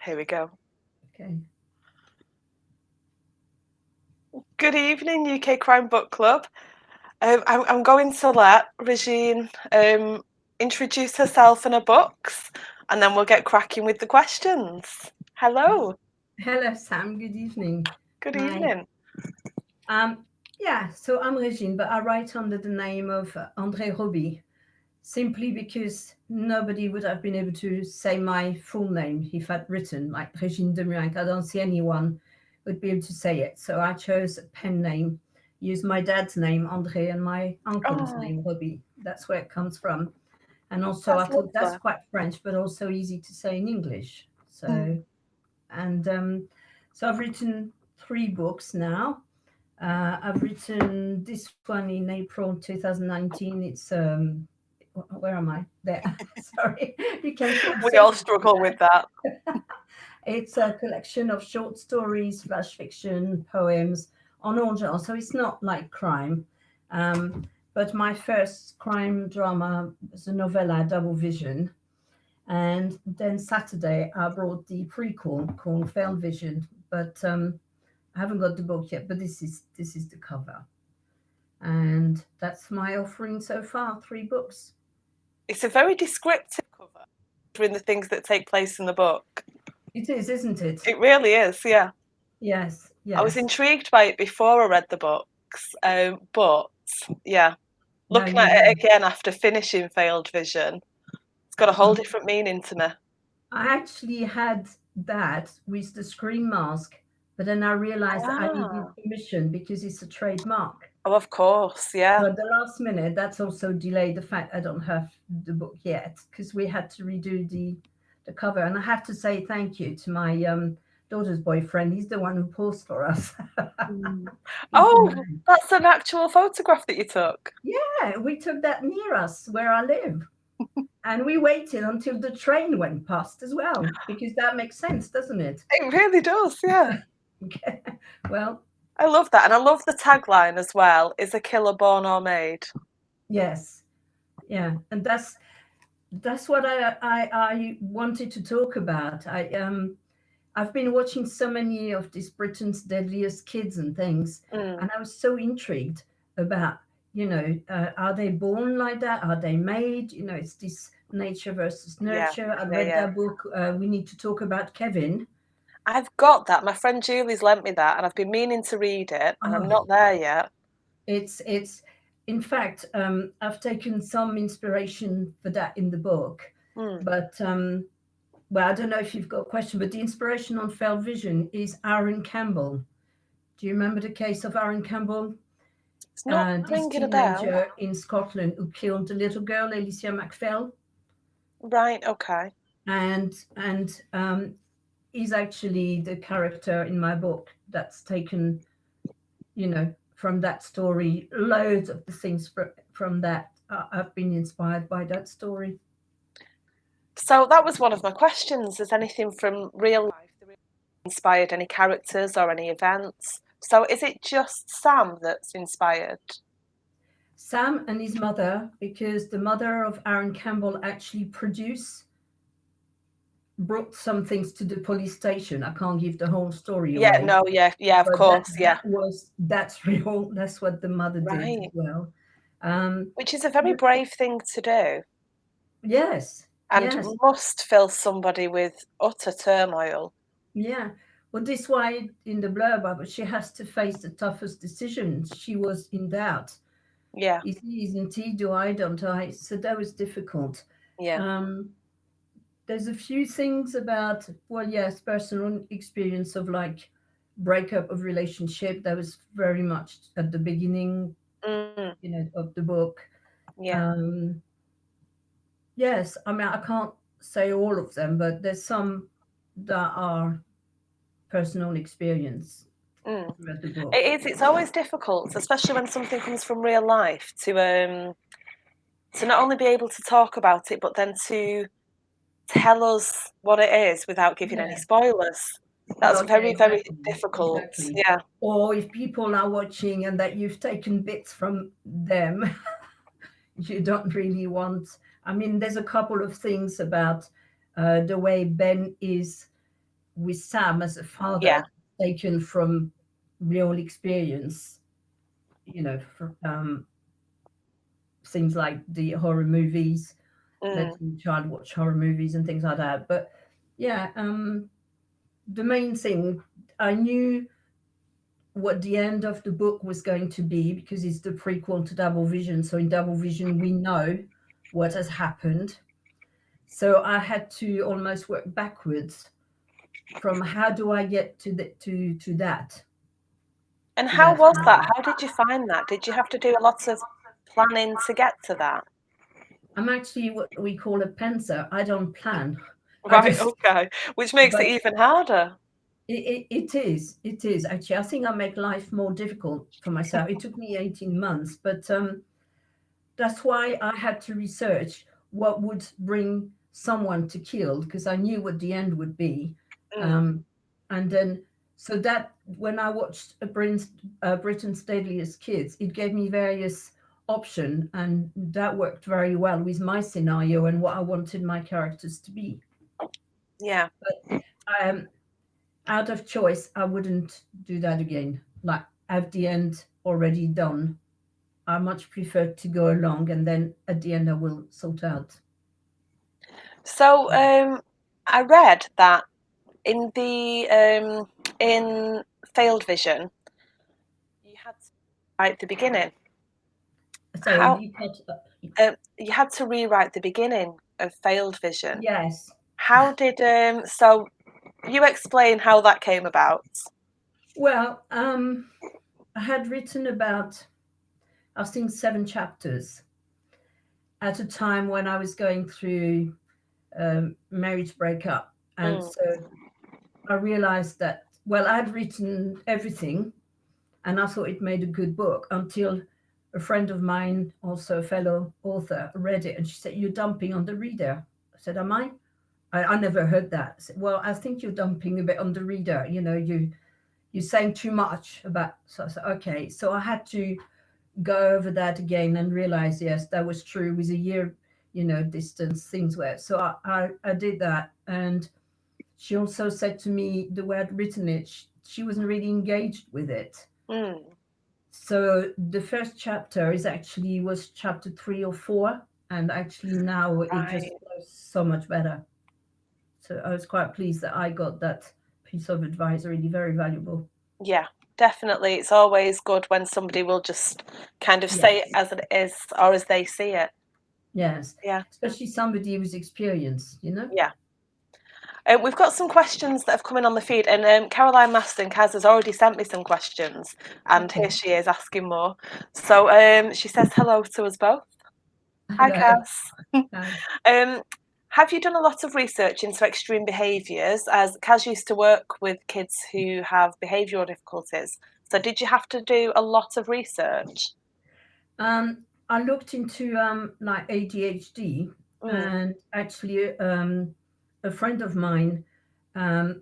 Here we go. Okay. Good evening, UK Crime Book Club. I'm going to let Regine introduce herself and her books, and then we'll get cracking with the questions. Hello. Hello, Sam. Good evening. Good Hi. evening. So I'm Regine, but I write under the name of Andree Roby, simply because nobody would have been able to say my full name if I'd written like Regine Demirak. I don't see anyone would be able to say it. So I chose a pen name, used my dad's name, André, and my uncle's Oh, name, Roby. That's where it comes from. And also, I that's thought that's lovely. quite French, but also easy to say in English. Mm. And I've written 3 books now. I've written this one in April 2019. It's where am I? There. Sorry, you can see I'm We all searching for struggle with that. that. It's a collection of short stories, flash fiction, poems on all genres. So it's not like crime. Um, but my first crime drama was a novella, Double Vision. And then Saturday, I brought the prequel called Fail Vision. But I haven't got the book yet. But this is the cover, and that's my offering so far. 3 books. It's a very descriptive cover in the things that take place in the book. It is, isn't it? It really is, yeah. Yes, I was yes. intrigued by it before I read the books, but yeah, No, looking you at it will. again after finishing Failed Vision, it's got a whole different meaning to me. I actually had that with the Scream mask, but then I realized that I needed Ah, permission because it's a trademark. oh, of course, yeah. So at the last minute, that's also delayed the fact I don't have the book yet because we had to redo the cover. And I have to say thank you to my daughter's boyfriend. He's the one who paused for us. Mm. He's the Oh, man. that's an actual photograph that you took. Yeah, we took that near us where I live. And we waited until the train went past as well, because that makes sense, doesn't it? It really does, yeah. Okay. Well, I love that, and I love the tagline as well. Is a killer born or made? yes, yeah, and that's what I wanted to talk about. I've been watching so many of these Britain's Deadliest Kids and things, Mm, and I was so intrigued about, are they born like that? Are they made? It's this nature versus yeah, nurture. I yeah, read yeah. that book. We need to talk about Kevin. I've got that. My friend Julie's lent me that, and I've been meaning to read it, and I'm Oh, not there yet. it's in fact, I've taken some inspiration for that in the book, Mm. but well, I don't know if you've got a question, but the inspiration on Fell Vision is Aaron Campbell. Do you remember the case of Aaron Campbell? It's not This ringing a bell. teenager in Scotland who killed the little girl, Alicia MacPhail, Right, okay. and he's actually the character in my book that's taken, from that story. Loads of the things from that have been inspired by that story. So that was one of my questions. Is anything from real life that really inspired any characters or any events? So is it just Sam that's inspired? Sam and his mother, because the mother of Aaron Campbell actually brought some things to the police station. I can't give the whole story Yeah, away, no, yeah, yeah, of but that course, yeah. that was that's real. That's what the mother did as Right. well. Um, Which is a very brave thing to do yes, and yes, must fill somebody with utter turmoil. yeah. Well, this why in the blurb, but she has to face the toughest decisions. She was in doubt. Yeah, Is he? Isn't he? Do I? Don't I? So that was difficult. yeah. Um, there's a few things about, well, yes, personal experience of like breakup of relationship that was very much at the beginning, Mm, of the book. yeah. um yes, I mean, I can't say all of them, but there's some that are personal experience Mm. throughout the book. It is. It's always difficult, especially when something comes from real life, to not only be able to talk about it, but then to tell us what it is without giving any Yeah. spoilers. That's Well, yeah, very, very exactly, difficult. exactly. Yeah. Or if people are watching and that you've taken bits from them, you don't really want. I mean, there's a couple of things about the way Ben is with Sam as a Yeah. father, taken from real experience, things like the horror movies, Mm. letting the child watch horror movies and things like that. But yeah, the main thing, I knew what the end of the book was going to be because it's the prequel to Double Vision. So in Double Vision, we know what has happened. So I had to almost work backwards from how do I get to that And to how that was that? ending. How did you find that? Did you have to do lots of planning to get to that? I'm actually what we call a penser. I don't plan. I Right, just, okay. Which makes it but even harder. it is actually. I think I make life more difficult for myself. It took me 18 months, but that's why I had to research what would bring someone to kill because I knew what the end would be. Mm. Um, and then, so that when I watched Britain's Deadliest Kids, it gave me various options, and that worked very well with my scenario and what I wanted my characters to be. Yeah. Um, Out of choice, I wouldn't do that again. Like, have the end already done. I much prefer to go along, and then at the end I will sort out. So, I read that in the in Failed Vision, you had to write the beginning. Sorry, How you cut. you had to rewrite the beginning of Failed Vision. Yes. How did so you explain how that came about? Well, I had written about, I think, 7 chapters at a time when I was going through marriage breakup, and Mm. so I realized that. Well, I had written everything, and I thought it made a good book until a friend of mine, also a fellow author, read it, and she said, "You're dumping on the reader." I said, "Am I?" I never heard that. I said, well, I think you're dumping a bit on the reader. You're saying too much about. So I said, okay. So I had to go over that again and realize, yes, that was true. With a year, distance, things were. So I did that, and she also said to me the way I'd written it, she wasn't really engaged with it. Mm. So the first chapter was chapter 3 or 4, and actually now it just Right. flows so much better. So I was quite pleased that I got that piece of advice, really very valuable. Yeah, definitely. It's always good when somebody will just kind of say it Yes, as it is or as they see it. yes. Yeah, Especially somebody with experience. yeah. We've got some questions that have come in on the feed, and Caroline Maston, Kaz, has already sent me some questions, and here Okay. she is asking more. So she says hello to us both. Hi, Hello. Kaz. Hi. um, have you done a lot of research into extreme behaviours? As Kaz used to work with kids who have behavioural difficulties, so did you have to do a lot of research? I looked into like ADHD, Mm, and actually, a friend of mine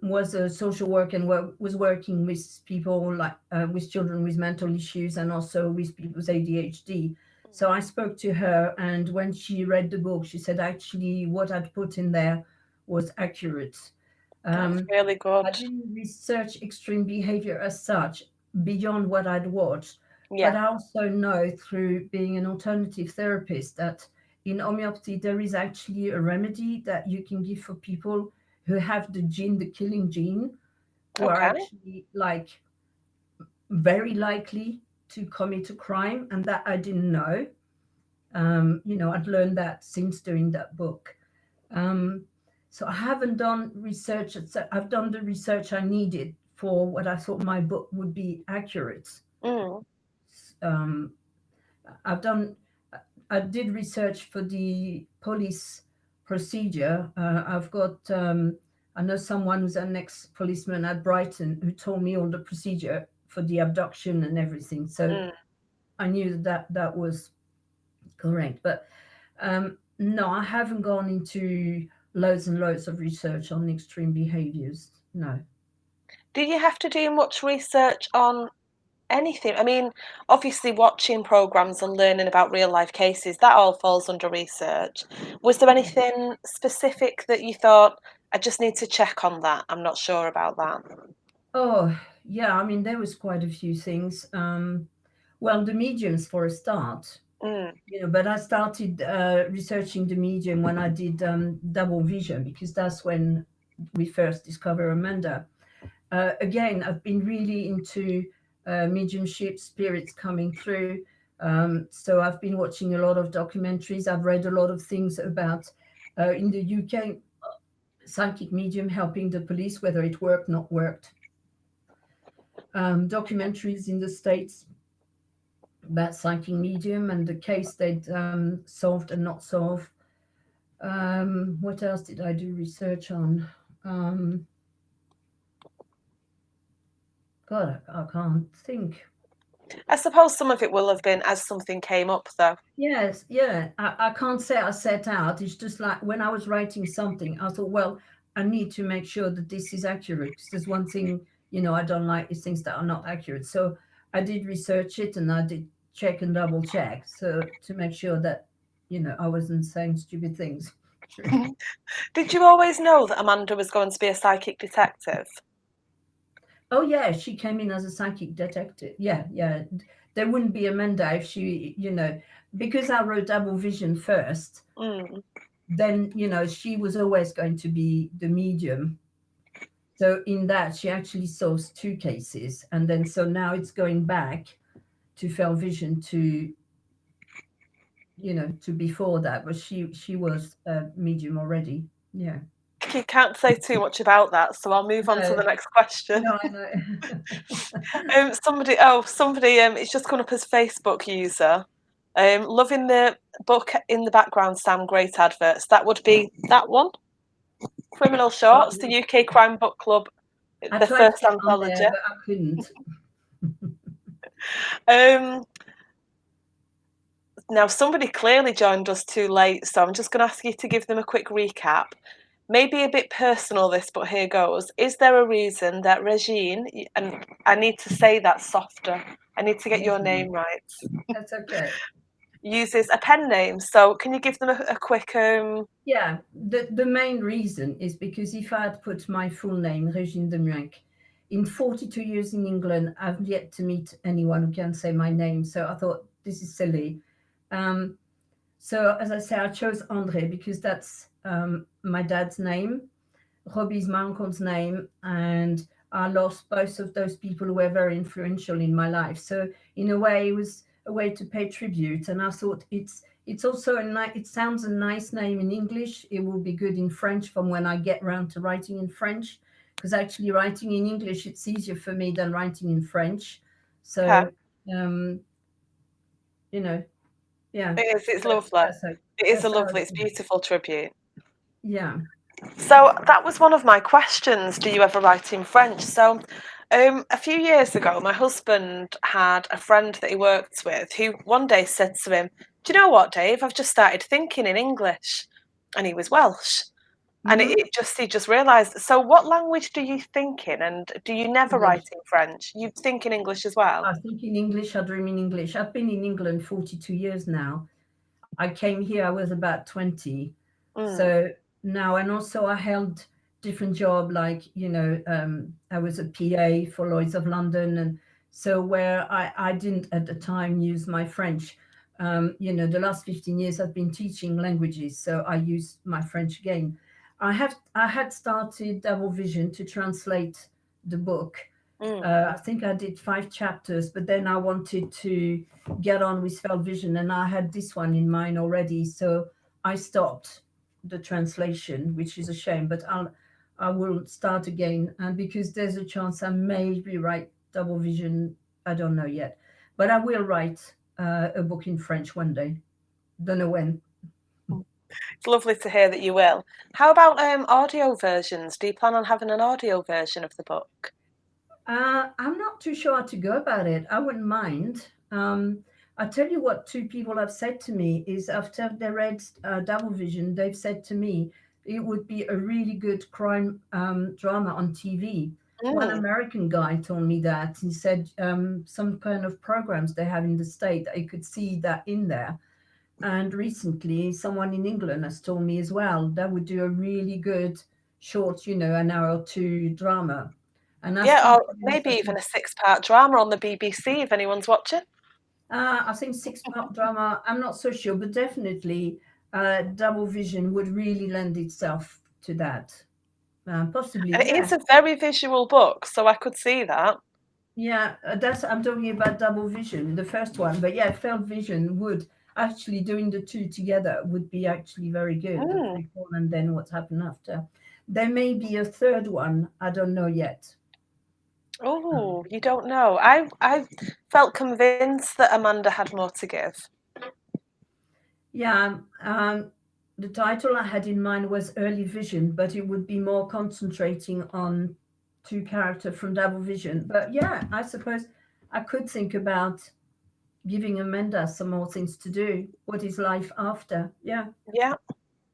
was a social worker and was working with people like with children with mental issues and also with people with ADHD. So I spoke to her, and when she read the book, she said actually what I'd put in there was accurate. that's Um, really good. I didn't research extreme behavior as such beyond what I'd watched, but Yeah. I also know through being an alternative therapist that in homeopathy there is actually a remedy that you can give for people who have the gene, the killing gene, who are Okay. actually like very likely to commit a crime, and that I didn't know. I'd learned that since doing that book. Um, so I haven't done research. I've done the research I needed for what I thought my book would be accurate. Mm, Um, I've done. I did research for the police procedure. I've got. I know someone who's an ex-policeman at Brighton who told me all the procedure for the abduction and everything. So mm. I knew that was correct. But no, I haven't gone into loads and loads of research on extreme behaviors. No. Did you have to do much research on anything? I mean, obviously, watching programs and learning about real life cases, that all falls under research. Was there Yeah. anything specific that you thought, I just need to check on that. I'm not sure about that. Oh, yeah. I mean, there was quite a few things. Well, the mediums for a start, Mm. but I started researching the medium when I did double vision because that's when we first discovered Amanda. Again, I've been really into mediumship, spirits coming through. So I've been watching a lot of documentaries. I've read a lot of things about in the UK psychic medium helping the police, whether it worked, not worked. Documentaries in the States about psychic medium and the case they'd solved and not solved. What else did I do research on? Um, God, I can't think. I suppose some of it will have been as something came up, though. Yes, yeah. I can't say I set out. It's just like when I was writing something, I thought, well, I need to make sure that this is accurate because there's one thing, I don't like is things that are not accurate. So I did research it and I did check and double check. So to make sure that, I wasn't saying stupid things. Did you always know that Amanda was going to be a psychic detective? Oh, yeah, she came in as a psychic detective. Yeah, yeah. There wouldn't be Amanda if she, because I wrote Double Vision first, Mm. then, she was always going to be the medium. So in that, she actually solves two cases. And then, so now it's going back to Fell Vision to, to before that, but she was a medium already. Yeah. You can't say too much about that, so I'll move on to No, the next question. no, I know. Somebody, it's just come up as Facebook user. Loving the book in the background, Sam. Great adverts. That would be that one. Criminal Shorts, the UK Crime Book Club, I the tried to first get on there, anthology. but I couldn't. Um, Now, somebody clearly joined us too late, so I'm just going to ask you to give them a quick recap. Maybe a bit personal, this, but here goes. Is there a reason that Regine, and I need to say that softer, I need to get your Regine. name right, That's okay. uses a pen name? So, can you give them a quick. Yeah, the main reason is because if I had put my full name, Regine de Muenck, in 42 years in England, I've yet to meet anyone who can say my name. So I thought this is silly. Um, so as I say, I chose Andree because that's my dad's name. Roby's my uncle's name, and I lost both of those people who were very influential in my life. So in a way, it was a way to pay tribute, and I thought it's also it sounds a nice name in English. It will be good in French from when I get round to writing in French, because actually writing in English it's easier for me than writing in French. Okay. So um, you know, yeah, It is, it's that's lovely. that's how It is a that's how lovely, it's beautiful tribute. yeah. So that was one of my questions. Do you ever write in French? So, a few years ago, my husband had a friend that he worked with who one day said to him, "Do you know what, Dave? I've just started thinking in English," and he was Welsh, and Mm-hmm. he just realised. So, what language do you think in, and do you never English. write in French? You think in English as well? I think in English, I dream in English. I've been in England 42 years now. I came here, I was about 20. Mm, So now, and also I held different job, like, I was a PA for Lloyd's of London. And so where I didn't at the time use my French, the last 15 years I've been teaching languages. So I use my French again. I had started Double Vision to translate the book. mm. I think I did 5 chapters, but then I wanted to get on with Fell Vision, and I had this one in mind already, so I stopped the translation, which is a shame. But I will start again, and because there's a chance I may rewrite Double Vision, I don't know yet, but I will write a book in French one day. Don't know when. It's lovely to hear that you will. How about audio versions? Do you plan on having an audio version of the book? I'm not too sure how to go about it. I wouldn't mind. I tell you what, two people have said to me is after they read Double Vision, they've said to me it would be a really good crime drama on TV. One Mm. American guy told me that. He said some kind of programs they have in the state that you could see that in there. And recently, someone in England has told me as well that would do a really good short, an hour or two drama. And I Yeah, started or in the maybe second. even a 6-part drama on the BBC if anyone's watching. I think six-part drama. I'm not so sure, but definitely, double vision would really lend itself to that. Possibly, And it yeah. is a very visual book, so I could see that. Yeah, that's I'm talking about double vision, the first one. But yeah, felt vision would actually doing the two together would be actually very good. The Mm. prequel and then what's happened after. There may be a third one. I don't know yet. Oh, you don't know. I felt convinced that Amanda had more to give. Yeah, the title I had in mind was Early Vision, but it would be more concentrating on two characters from Double Vision. But yeah, I suppose I could think about giving Amanda some more things to do. What is life after? Yeah, Yeah,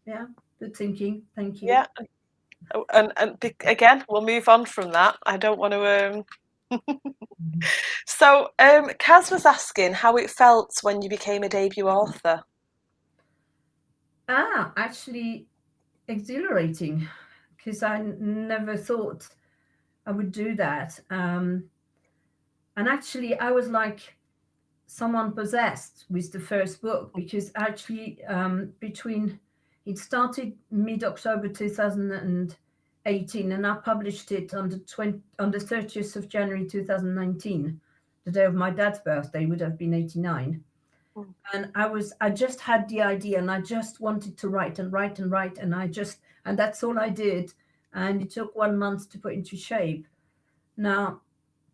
yeah, good thinking. Thank you. yeah. Oh, and again, we'll move on from that. I don't want to. Mhm. So, Kaz was asking how it felt when you became a debut author. Actually, exhilarating because never thought I would do that. And actually, I was like someone possessed with the first book because actually between it started mid-October 2018 and I published it on the 30th of January 2019, the day of my dad's birthday. Would have been 89. Mm. And I just had the idea and I just wanted to write and write and write and that's all I did, and it took 1 month to put into shape. Now,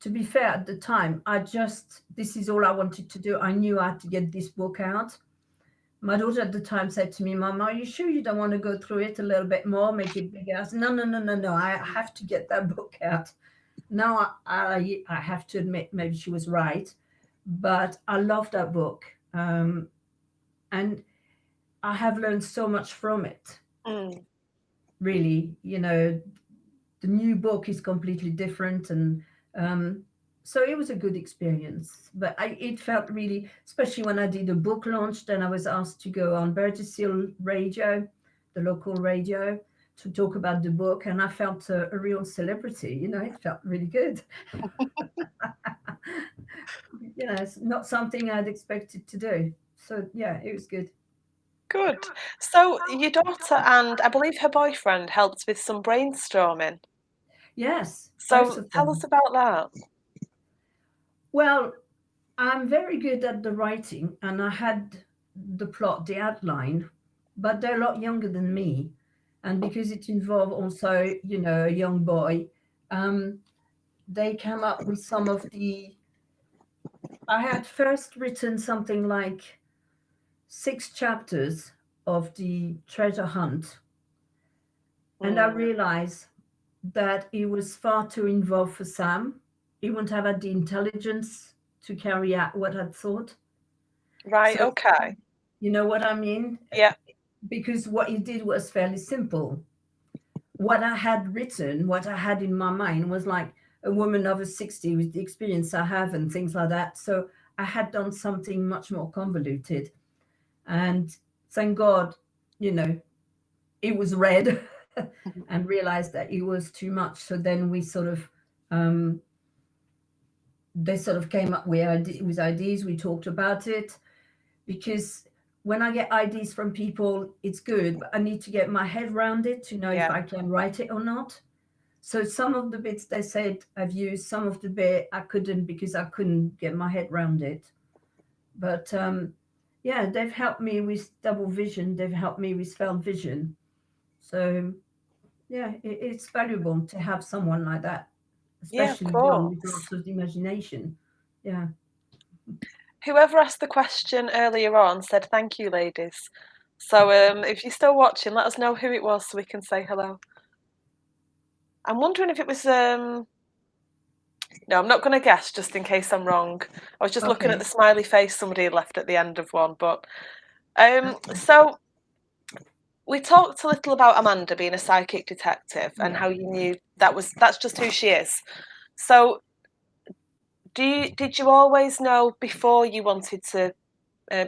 to be fair, at the time, this is all I wanted to do. I knew I had to get this book out. My daughter at the time said to me, Mom, are you sure you don't want to go through it a little bit more, make it bigger? I said, no, no, no, no, no. I have to get that book out. Now I have to admit, maybe she was right, but I love that book. And I have learned so much from it, Mm. really. The new book is completely different, and um, so it was a good experience. But it felt really, especially when I did a book launch, then I was asked to go on Burgess Hill Radio, the local radio, to talk about the book, and I felt a real celebrity. It felt really good. It's not something I'd expected to do. So yeah, it was good. Good. So, your daughter and I believe her boyfriend helped with some brainstorming. Yes, both So, of tell us them. about that. Well, I'm very good at the writing, and I had the plot, the outline, but they're a lot younger than me. And because it involved also, a young boy, um, they came up with some of the. I had first written something like 6 chapters of the treasure hunt, and I Mm. realized that it was far too involved for Sam. He wouldn't have had the intelligence to carry out what I'd thought. Right, So, okay. you know what I mean? Yeah, Because what he did was fairly simple. What I had written, what I had in my mind was like a woman over 60 with the experience I have and things like that. So I had done something much more convoluted. And thank God, you know, it was read and realized that it was too much. So then um, they sort of came up with ideas. We talked about it because when I get ideas from people, it's good, but I need to get my head around it to know if yeah, I can write it or not. So some of the bits they said I've used, some of the bit I couldn't because I couldn't get my head around it. But yeah, they've helped me with double vision. They've helped me with found vision. So yeah, it's valuable to have someone like that, yeah, of especially young with course. lots of imagination. Yeah. Whoever asked the question earlier on said thank you, ladies. So, if you're still watching, let us know who it was so we can say hello. I'm wondering if it was. No, I'm not going to guess just in case I'm wrong. I was just looking at Okay. the smiley face somebody had left at the end of one, but so we talked a little about Amanda being a psychic detective and Yeah. how you knew that's just who she is. So, did you always know before you wanted to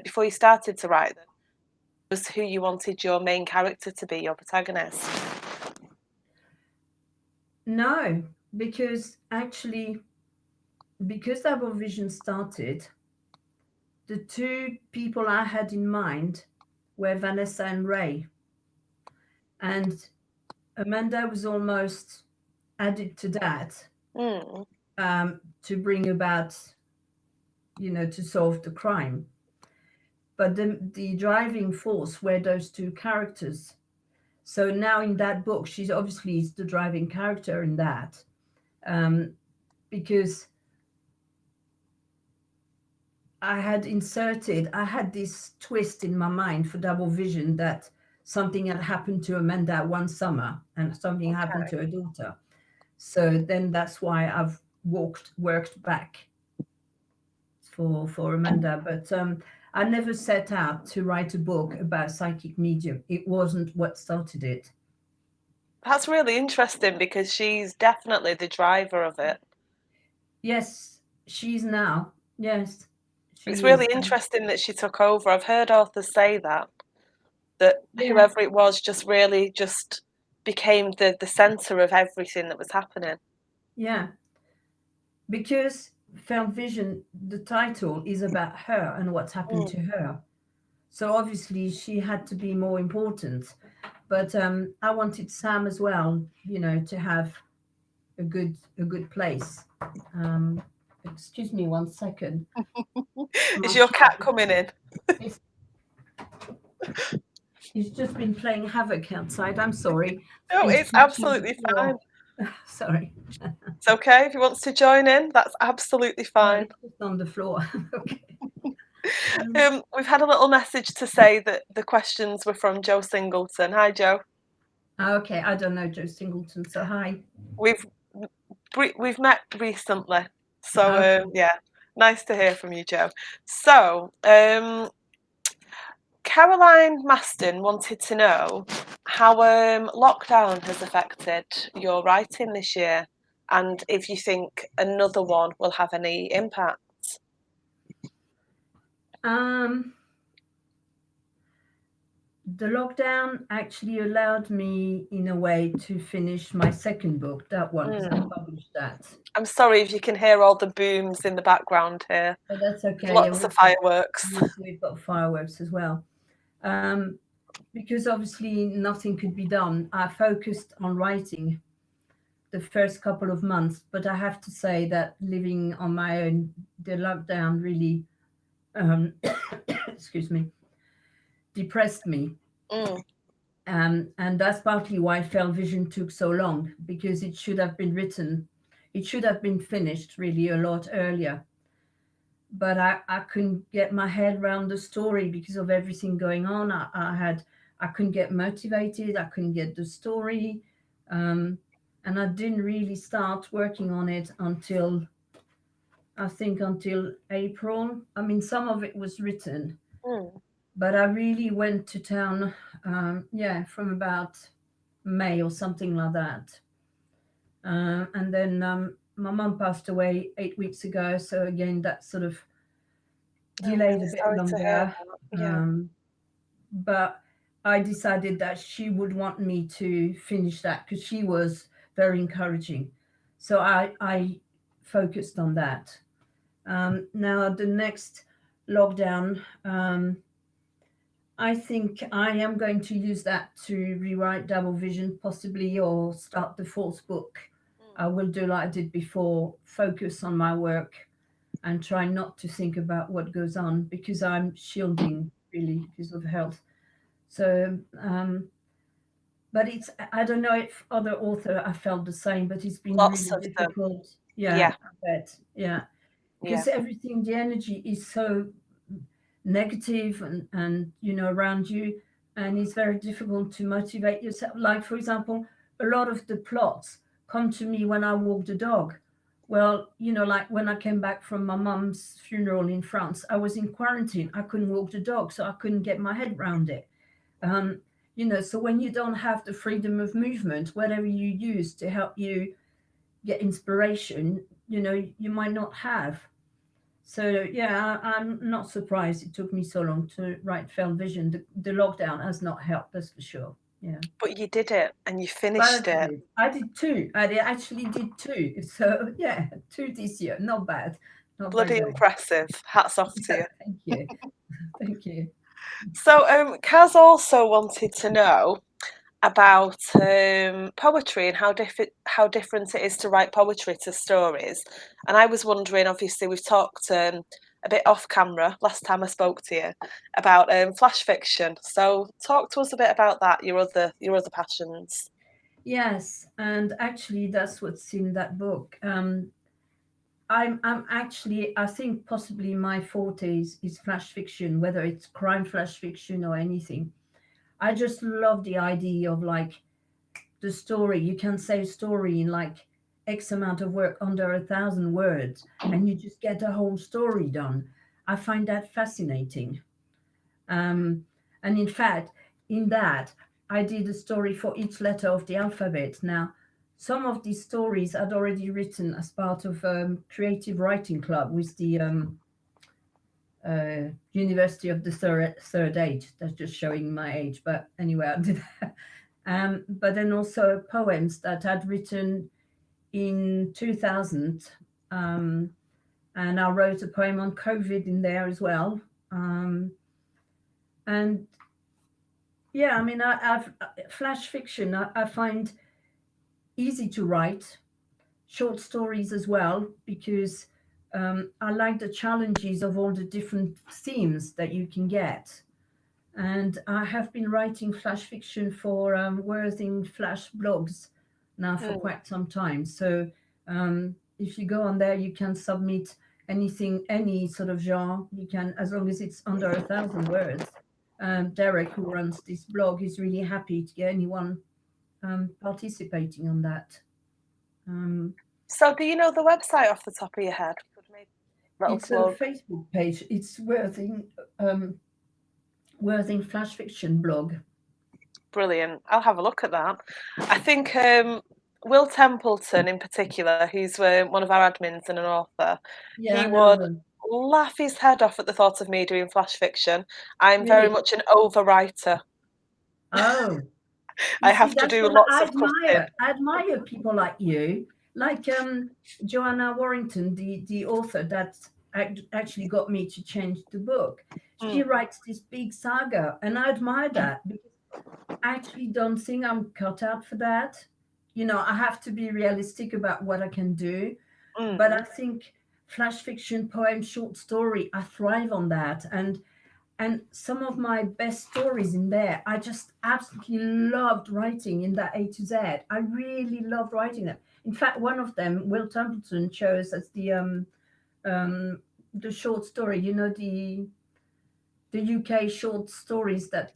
before you started to write that was who you wanted your main character to be, your protagonist? No, because actually, because Double Vision started, the two people I had in mind were Vanessa and Ray. And Amanda was almost added to that, Mm, to bring about, to solve the crime. But the driving force were those two characters. So now in that book, she's obviously is the driving character in that, um, because I had this twist in my mind for Double Vision that something had happened to Amanda one summer and something happened okay. to her daughter. So then that's why I've worked back for Amanda. But I never set out to write a book about psychic medium. It wasn't what started it. That's really interesting because she's definitely the driver of it. Yes, she's now. Yes, It's she really is. interesting that she took over. I've heard authors say that Yeah, whoever it was just really just became the center of everything that was happening. yeah. Because Film Vision, the title is about her and what's happened Mm, to her. So obviously she had to be more important. But I wanted Sam as well, to have a good place. Um, excuse me 1 second. My is your cat child, coming in? he's, he's just been playing havoc outside. I'm sorry. He's No, been it's smashing the absolutely fine. floor. Sorry. It's okay if he wants to join in. That's absolutely No, fine. it's just on the floor. Okay. Um, We've had a little message to say that the questions were from Joe Singleton. Hi, Joe. okay, I don't know Joe Singleton, so hi. We've we've met recently, so Okay. yeah, nice to hear from you, Joe. So, Caroline Maston wanted to know how lockdown has affected your writing this year, and if you think another one will have any impact. Um, the lockdown actually allowed me, in a way, to finish my second book, that one, because I Mm. published that. I'm sorry if you can hear all the booms in the background here. But that's There's okay. Yeah, lots of fireworks. we've got fireworks as well. Um, because obviously nothing could be done. I focused on writing the first couple of months, but I have to say that living on my own, the lockdown really, um, excuse me, depressed me. Mm, And that's partly why Fell Vision took so long, because it should have been written, it should have been finished really a lot earlier. But I couldn't get my head around the story because of everything going on. I couldn't get motivated. I couldn't get the story, um, and I didn't really start working on it until, I think, until April. I mean, some of it was written, mm. but I really went to town. Yeah, from about May or something like that. And then my mum passed away 8 weeks ago, so again that sort of I'm delayed really a bit sorry to hear longer. that. Yeah. Um, but I decided that she would want me to finish that because she was very encouraging. So I focused on that. Now, the next lockdown, I think I am going to use that to rewrite Double Vision, possibly, or start the fourth book. I will do like I did before, focus on my work and try not to think about what goes on because I'm shielding really because of health. So, but it's, I don't know if other author I felt the same, but it's been Lots really of them. difficult. Yeah. Yeah, I bet. Yeah, Yeah. because everything, the energy is so negative and around you, and it's very difficult to motivate yourself. Like for example, a lot of the plots come to me when I walk the dog. Well, like when I came back from my mum's funeral in France, I was in quarantine. I couldn't walk the dog, so I couldn't get my head around it. um, so when you don't have the freedom of movement, whatever you use to help you get inspiration, you might not have. So yeah, I'm not surprised it took me so long to write Film Vision. The lockdown has not helped, that's for sure. Yeah. But you did it and you But finished it. I did two. Actually did two. So yeah, two this year. Not bad. Not very Bloody bad. impressive. Hats off to you. Thank you. Thank you. So, Kaz also wanted to know about poetry and how different it is to write poetry to stories. And I was wondering, obviously, we've talked a bit off camera last time I spoke to you about flash fiction. So, talk to us a bit about that. Your other passions. Yes, and actually, that's what's in that book. I'm actually, I think possibly my forte is flash fiction, whether it's crime flash fiction or anything. I just love the idea of like the story. You can say story in like X amount of work under 1,000 words, and you just get a whole story done. I find that fascinating. Um, and in fact, in that, I did a story for each letter of the alphabet. Now, some of these stories I'd already written as part of creative writing club with the University of the Third Age. That's just showing my age, but anyway, I did that. But then also poems that I'd written in 2000. Um, and I wrote a poem on COVID in there as well. And yeah, I mean, I've flash fiction. I find easy to write short stories as well because I like the challenges of all the different themes that you can get. And I have been writing flash fiction for Worthing Flash blogs now for Mm. quite some time. So if you go on there, you can submit anything, any sort of genre. You can, as long as it's under 1,000 words. Derek, who runs this blog, is really happy to get anyone participating on that. Um, So, do you know the website off the top of your head? Could maybe little it's a plug. Facebook page. It's Worthing Flash Fiction blog. Brilliant. I'll have a look at that. I think Will Templeton, in particular, who's one of our admins and an author, Yeah, he I know. would laugh his head off at the thought of me doing flash fiction. I'm very Really. much an overwriter. Oh, you I see, have to that's do what lots I of cutting. admire. I admire people like you, like Joanna Warrington, the author that actually got me to change the book. She Mm, writes this big saga, and I admire that because I actually don't think I'm cut out for that. You know, I have to be realistic about what I can do, but I mm. think flash fiction, poem, short story, I thrive on that, and some of my best stories in there I just absolutely loved writing in that A to Z. I really loved writing them. In fact, one of them Will Templeton chose as um the short story, you know, the UK short stories that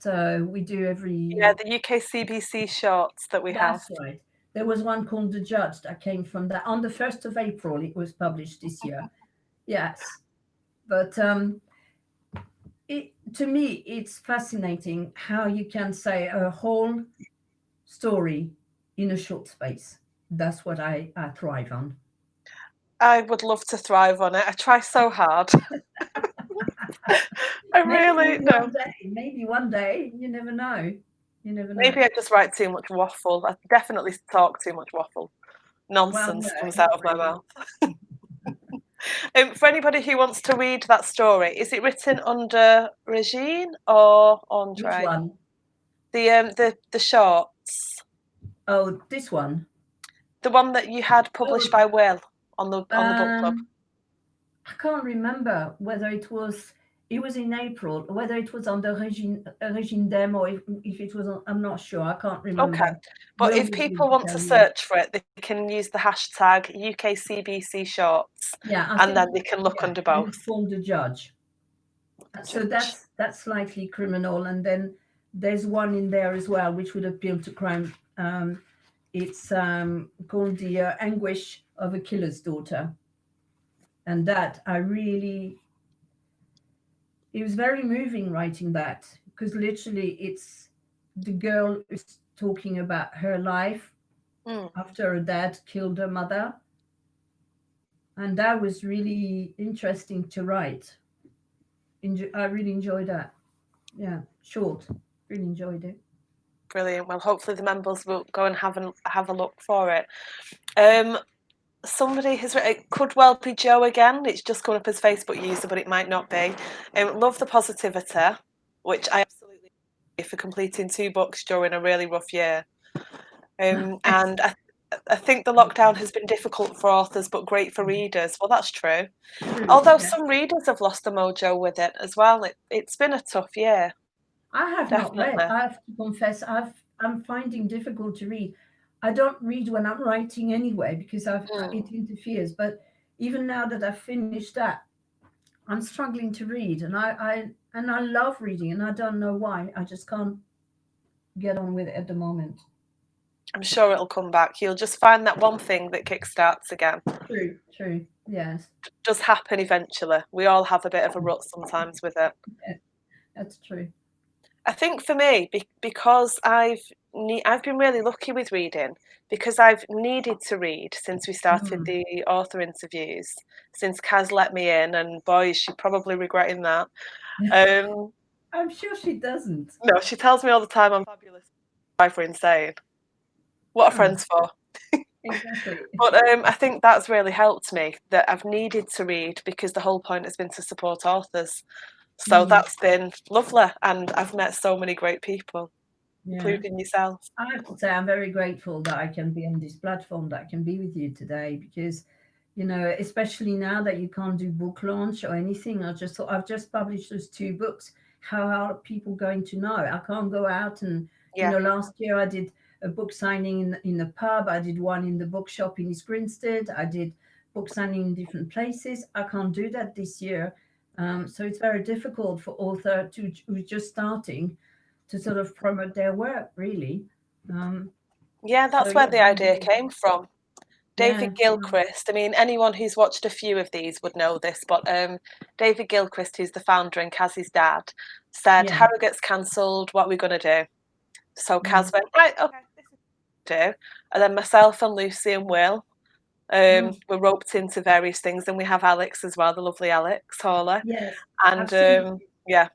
we do Yeah, every. the UKCBC shorts that we have. That's right. There was one called The Judge that came from that on the 1st of April. It was published this year. Yes, but to me, it's fascinating how you can say a whole story in a short space. That's what I thrive on. I would love to thrive on it. I try so hard. I really no. Maybe one day, you never know. You never know. Maybe I just write too much waffle. I definitely talk too much waffle. Well, no, Nonsense comes out not of my really. mouth. For anybody who wants to read that story, is it written under Regine or Which Andree? one? The shorts, Oh, this one. the one that you had published Oh, by Will on the book club. um, I can't remember whether it was. It was in April. Whether it was on the Regine demo, or if it was, on, I'm not sure. I can't Okay, remember. but Will if will be able people to want to tell you. search for it, they can use the hashtag UKCBC shorts, Yeah, I and then think. they can look Yeah, under and both. it's called the Judge. So Judge. that's slightly criminal, and then there's one in there as well which would appeal to crime. It's called the Anguish of a Killer's Daughter, and that I really, it was very moving writing that because literally it's the girl who's talking about her life Mm. after her dad killed her mother, and that was really interesting to write. I really enjoyed that. Yeah, short. Really enjoyed it. Brilliant. Well, hopefully the members will go and have a look for it. Somebody has written, it could well be Joe again. It's just coming up as Facebook user, but it might not be. Love the positivity, which I absolutely agree for completing 2 books during a really rough year. And I think the lockdown has been difficult for authors, but great for readers. Well, that's true. True. Although Yeah. some readers have lost the mojo with it as well. It's been a tough year, I have not read. definitely. I have to confess, I'm finding difficult to read. I don't read when I'm writing anyway because it Mm. interferes. But even now that I've finished that, I'm struggling to read, and I love reading, and I don't know why. I just can't get on with it at the moment. I'm sure it'll come back. You'll just find that one thing that kickstarts again. True, true. Yes, Does happen eventually. We all have a bit of a rut sometimes with it. yeah, that's true. I think for me, because I've been really lucky with reading, because I've needed to read since we started Mm. the author interviews, since Kaz let me in, and boy, is she probably regretting that. Um, I'm sure she doesn't. no, she tells me all the time I'm fabulous, drive her insane. What are Oh, friends for? exactly. But I think that's really helped me, that I've needed to read because the whole point has been to support authors. So Mm, that's been lovely, and I've met so many great people, yeah. including yourself. I have to say, I'm very grateful that I can be on this platform, that I can be with you today, because, especially now that you can't do book launch or anything, I just thought I've just published those 2 books. How are people going to know? I can't go out and, Yeah. last year I did a book signing in a pub. I did one in the bookshop in East Grinstead. I did book signing in different places. I can't do that this year. So it's very difficult for author who's just starting to sort of promote their work, really. Um, Yeah, so that's where yeah, the idea came from. David yeah, Gilchrist, I mean, anyone who's watched a few of these would know this, but David Gilchrist, who's the founder and Kaz's dad, said, yeah, Harrow gets cancelled, what are we going to do? So mm, Kaz went, right, okay, this is what we do. And then myself and Lucy and Will mm, were roped into various things. And we have Alex as well, the lovely Alex Hawley. yes. And I've seen. yeah,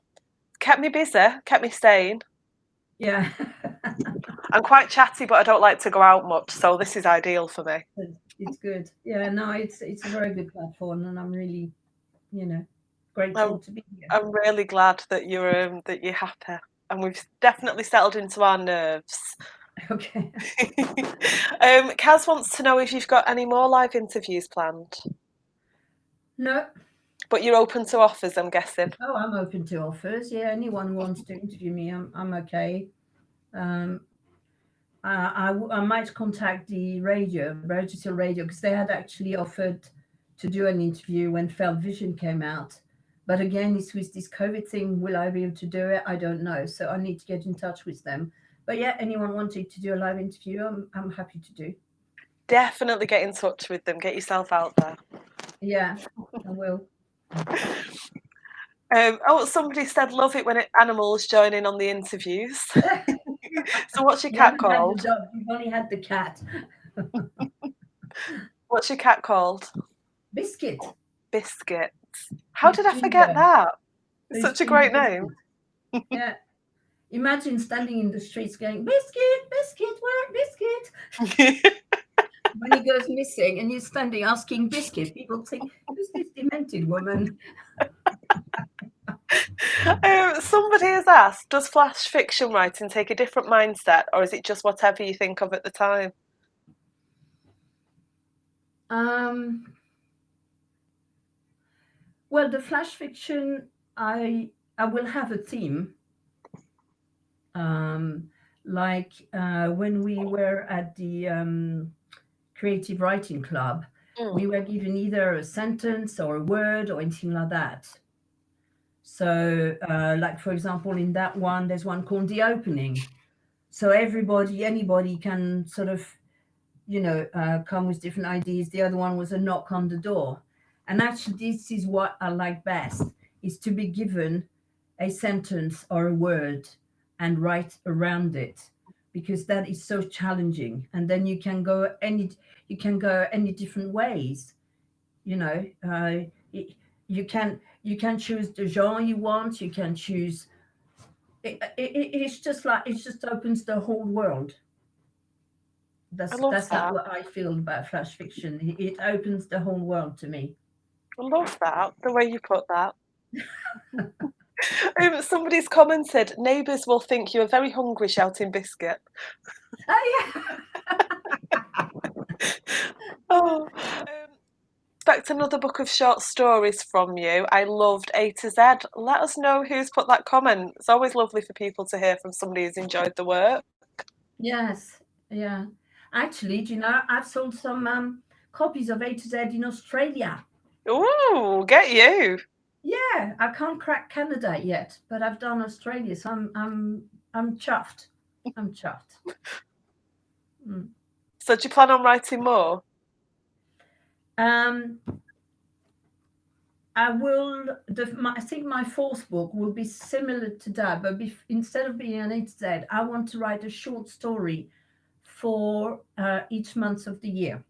kept me busy, kept me staying. Yeah, I'm quite chatty, but I don't like to go out much, so this is ideal for me. it's good. Yeah, no, it's a very good platform, and I'm really, you know, I'm grateful to be here. I'm really glad that you're happy, and we've definitely settled into our nerves. Okay. Kaz wants to know if you've got any more live interviews planned, No, but you're open to offers, I'm guessing. oh, I'm open to offers. Yeah, anyone who wants to interview me, I'm okay. Um, I might contact the Digital Radio, because they had actually offered to do an interview when Felt Vision came out. But again, it's with this COVID thing. Will I be able to do it? I don't know. So I need to get in touch with them. But yeah, anyone wanting to do a live interview, I'm happy to do. Definitely get in touch with them. Get yourself out there. Yeah, I will. Somebody said love it when animals join in on the interviews. So what's your You cat haven't had the called? dog, you've only had the cat. What's your cat called? Biscuit. Biscuit. How He's did I forget ginger. that? So It's he's such a ginger great name. biscuit. Yeah. Imagine standing in the streets going, Biscuit, Biscuit, where, Biscuit? When he goes missing and you're standing asking Biscuit, people think, who's this demented woman? Somebody has asked, does flash fiction writing take a different mindset, or is it just whatever you think of at the time? Um, well, the flash fiction, I will have a theme. Um, like when we were at the Creative Writing Club, Mm. we were given either a sentence or a word or anything like that. So, like for example, in that one, there's one called The Opening. So anybody can sort of, come with different ideas. The other one was A Knock on the Door. And actually, this is what I like best, is to be given a sentence or a word and write around it, because that is so challenging. And then you can go any different ways. You know, you can choose the genre you want. You can choose It's just like it just opens the whole world. I love That's how that. what I feel about flash fiction. It opens the whole world to me. I love that, the way you put that. Somebody's commented, neighbours will think you're very hungry shouting biscuit. Oh Oh, expect another book of short stories from you. I loved A to Z. Let us know who's put that comment. It's always lovely for people to hear from somebody who's enjoyed the work. yes, yeah. Actually, do you know I've sold some copies of A to Z in Australia. Ooh, get you. Yeah, I can't crack Canada yet, but I've done Australia, so I'm chuffed. I'm chuffed. Mm. So do you plan on writing more? Um, I will. I think my fourth book will be similar to that, but instead of being an A to Z, I want to write a short story for each month of the year.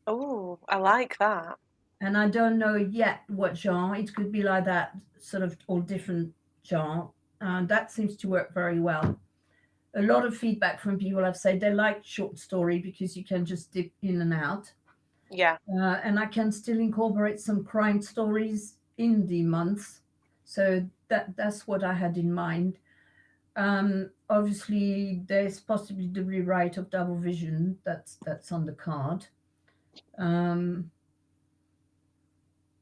Oh, I like that. And I don't know yet what genre. It could be like that, sort of all different genre. And that seems to work very well. A lot of feedback from people have said they like short story because you can just dip in and out. Yeah. And I can still incorporate some crime stories in the months. So that's what I had in mind. Obviously, there's possibly the rewrite of Double Vision. That's on the card. Um,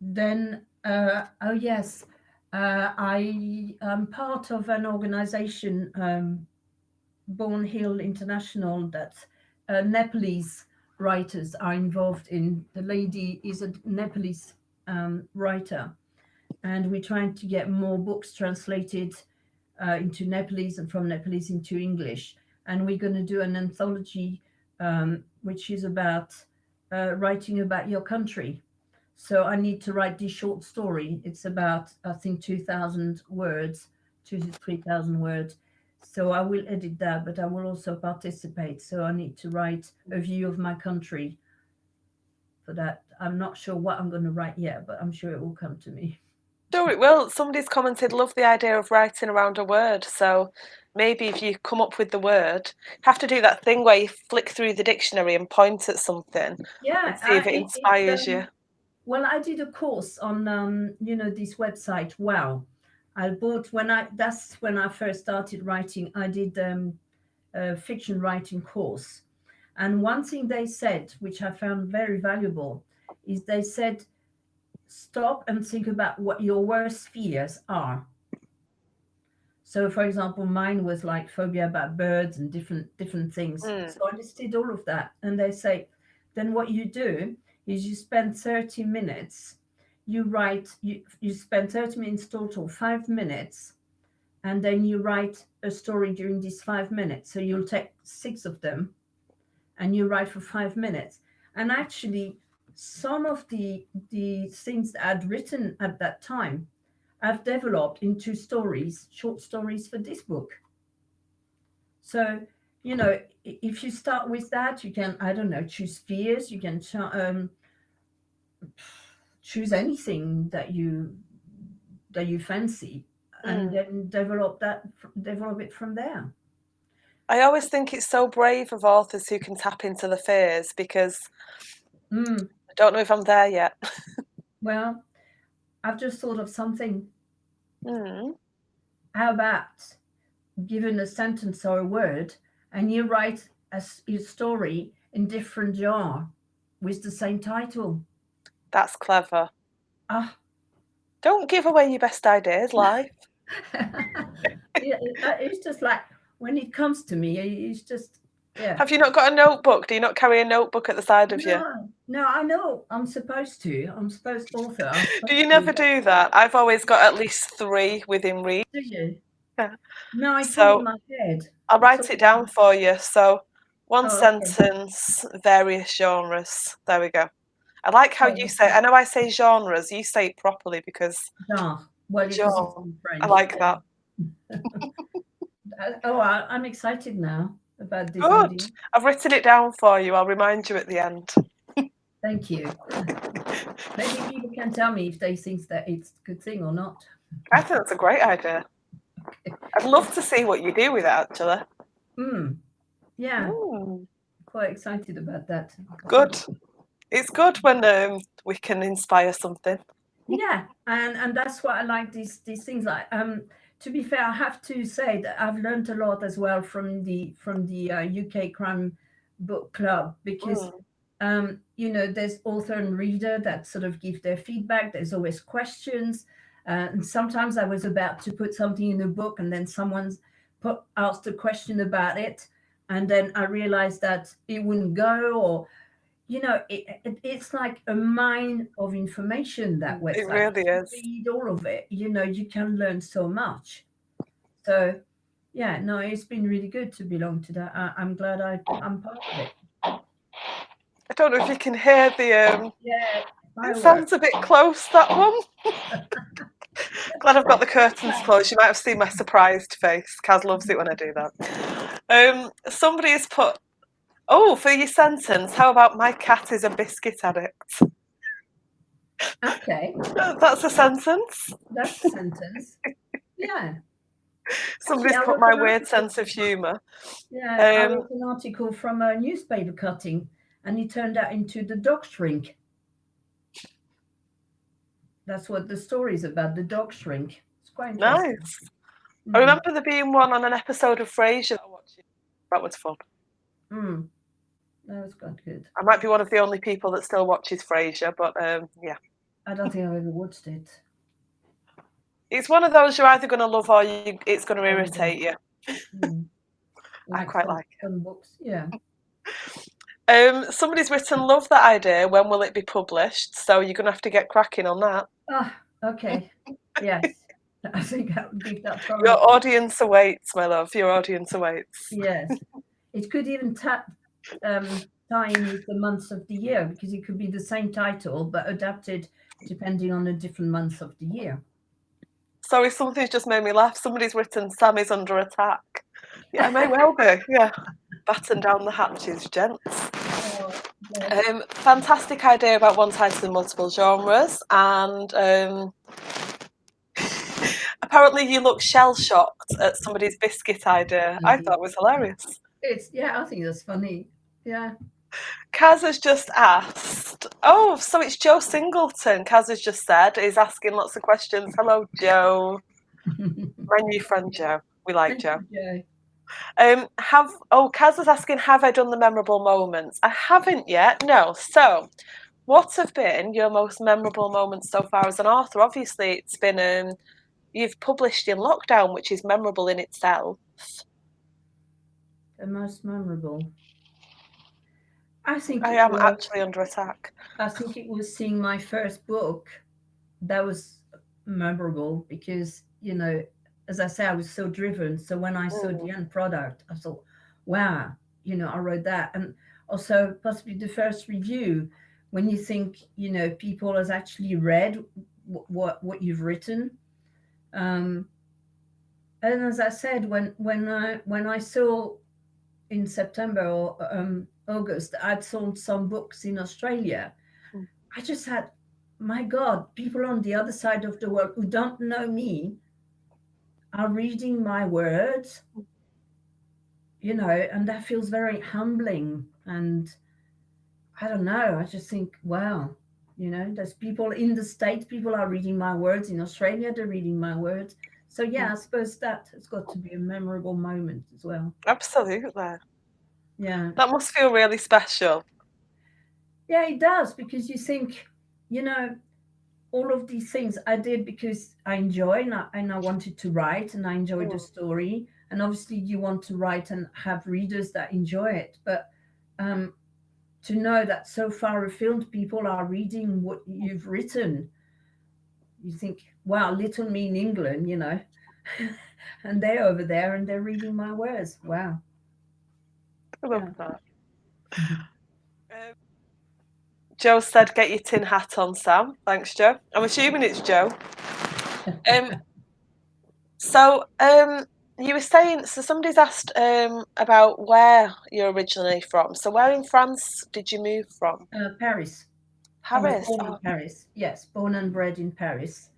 then, oh yes, I am part of an organization, Born Hill International, that Nepalese writers are involved in. The lady is a Nepalese writer, and we're trying to get more books translated into Nepalese and from Nepalese into English. And we're going to do an anthology which is about writing about your country. So I need to write this short story. It's about, I think, 2,000 words, 2 to 3,000 words. So I will edit that, but I will also participate. So I need to write a view of my country for that. I'm not sure what I'm going to write yet, but I'm sure it will come to me. Sure it will. Somebody's commented, love the idea of writing around a word. So maybe if you come up with the word, have to do that thing where you flick through the dictionary and point at something and Yeah, see if it it's inspires you. well, I did a course on this website. Wow, I bought when I that's when I first started writing. I did a fiction writing course, and one thing they said, which I found very valuable, is they said stop and think about what your worst fears are. So, for example, mine was like phobia about birds and different things. Mm. So I listed all of that, and they say, then what you do is you spend 30 minutes. You spend 30 minutes total, 5 minutes, and then you write a story during these 5 minutes. So you'll take six of them, and you write for 5 minutes. And actually, some of the things that I'd written at that time I've developed into stories, short stories for this book. So, if you start with that, you can, I don't know, choose fears. You can choose anything that you fancy, and Mm. then develop it from there. I always think it's so brave of authors who can tap into the fears because Mm, I don't know if I'm there yet. well, I've just thought of something. Mm. How about given a sentence or a word, and you write a story in different genre with the same title? That's clever. Ah, Don't give away your best ideas, life. yeah, it's just like when it comes to me, it's just yeah. Have you not got a notebook? Do you not carry a notebook at the side of you? No, no, I know I'm supposed to. I'm supposed author. I'm Do supposed you to do never that. do that? I've always got at least three within reach. Do you? Yeah. No, it's all in So my head. I'll It's all write it in my. down for you. So one Oh, okay. sentence, various genres. There we go. I like how you Oh, say. I know I say genres. You say it properly because genre. Well, because it's genre. in I French. like that. Oh, I'm excited now about this Good. idea. I've written it down for you. I'll remind you at the end. Thank you. Maybe people can tell me if they think that it's a good thing or not. I think that's a great idea. I'd love to see what you do with it, actually. Mm, yeah, Mm, quite excited about that. good. It's good when we can inspire something. Yeah, and that's what I like these things. Like to be fair, I have to say that I've learned a lot as well from the UK Crime Book Club, because Mm, there's author and reader that sort of give their feedback. There's always questions, and sometimes I was about to put something in a book, and then someone's asked a question about it, and then I realized that it wouldn't go, or it's like a mine of information, that it website. really If you is. read all of it, you can learn so much. So yeah, no, it's been really good to belong to that. I'm glad I'm part of it. I don't know if you can hear the. Yeah, It fireworks. sounds a bit close, that one. Glad I've got the curtains closed. You might have seen my surprised face. Kaz loves it when I do that. Somebody has put, oh, for your sentence, how about my cat is a biscuit addict? Okay, That's a sentence. that's a sentence. Yeah, actually, Somebody's I put wrote my an weird article. sense of humour. Yeah, I Um, wrote an article from a newspaper cutting, and it turned out into the dog shrink. That's what the story is about. The dog shrink. It's quite interesting. nice. I Mm, remember there being one on an episode of Frasier that I watched. That was fun. mm, that was quite good. I might be one of the only people that still watches Frasier, but yeah. I don't think I've ever watched it. It's one of those you're either going to love or it's going to Oh, yeah. irritate you. Mm. I Like quite some like some books. Yeah. it. Somebody's written, love that idea. When will it be published? So you're going to have to get cracking on that. Ah, okay. Yes. I think I would give that Your priority. audience awaits, my love. Your audience awaits. Yes. It could even tie in with the months of the year, because it could be the same title but adapted depending on the different months of the year. Sorry, something's just made me laugh. Somebody's written, Sam is under attack. Yeah, I may well be. Yeah. Batten down the hatches, gents. Oh, yes. Fantastic idea about one title in multiple genres, and apparently you look shell shocked at somebody's biscuit idea. I I did. thought it was hilarious. Yeah, I think that's funny. Yeah. Kaz has just asked, oh, so it's Joe Singleton. Kaz has just said, is asking lots of questions. Hello, Joe. My new friend Joe. We like Thank Joe. you, Joe. Kaz is asking, have I done the memorable moments? I haven't yet, no. So, what have been your most memorable moments so far as an author? Obviously, it's been you've published in lockdown, which is memorable in itself. The most memorable. I think I it am was actually under attack. I think it was seeing my first book. That was memorable because, as I say, I was so driven. So when I saw Mm, the end product, I thought, wow, I wrote that. And also possibly the first review, when you think, people has actually read what you've written. Um, and as I said, when I saw in September or August, I'd sold some books in Australia. mm, I just had, my God, people on the other side of the world who don't know me are reading my words, and that feels very humbling. And I don't know, I just think, wow, there's people in the States, people are reading my words. In Australia, they're reading my words. So, yeah, mm. I suppose that has got to be a memorable moment as well. Absolutely. Yeah. That must feel really special. Yeah, it does, because you think, you know, all of these things I did because I enjoy, and I wanted to write, and I enjoyed the Mm, story. And obviously, you want to write and have readers that enjoy it. But um, to know that so far afield, people are reading what you've written, you think, wow, little me in England, and they're over there and they're reading my words. Wow. I love Yeah. that. Um, Joe said, get your tin hat on, Sam. Thanks, Joe. I'm assuming it's Joe. Um, so, you were saying, so somebody's asked about where you're originally from. So, where in France did you move from? Paris. I was Paris. born in Oh, Paris. Yes, born and bred in Paris.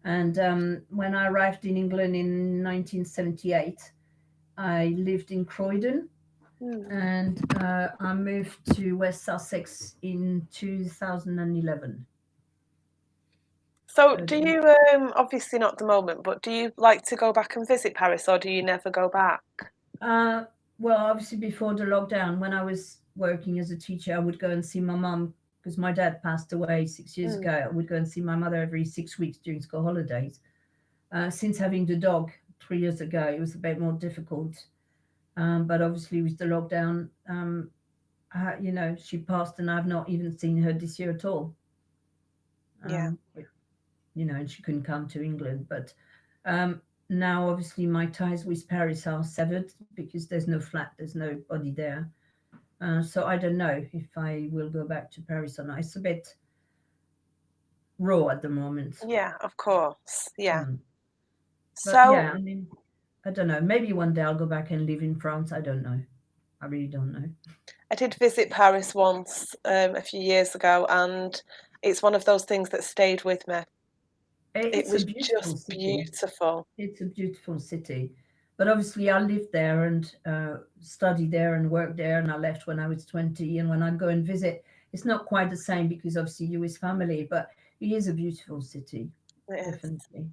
And when I arrived in England in 1978, I lived in Croydon, Hmm. and I moved to West Sussex in 2011. So, So, do you, obviously not at the moment, but do you like to go back and visit Paris, or do you never go back? uh, well, obviously before the lockdown, when I was working as a teacher, I would go and see my mum because my dad passed away 6 years Mm, ago. I would go and see my mother every 6 weeks during school holidays. Since having the dog 3 years ago, it was a bit more difficult. But obviously, with the lockdown, she passed, and I've not even seen her this year at all. yeah, And she couldn't come to England. But um, now, obviously, my ties with Paris are severed because there's no flat, there's nobody there. So I don't know if I will go back to Paris or not. It's a bit raw at the moment. yeah, of course, yeah. Mm. But So, yeah, I mean, I don't know. Maybe one day I'll go back and live in France. I don't know. I really don't know. I did visit Paris once, a few years ago, and it's one of those things that stayed with me. It It's a was beautiful just city. beautiful. It's a beautiful city. But obviously, I lived there and studied there and worked there, and I left when I was 20. And when I go and visit, it's not quite the same because obviously you with family, but it is a beautiful city, It is. definitely.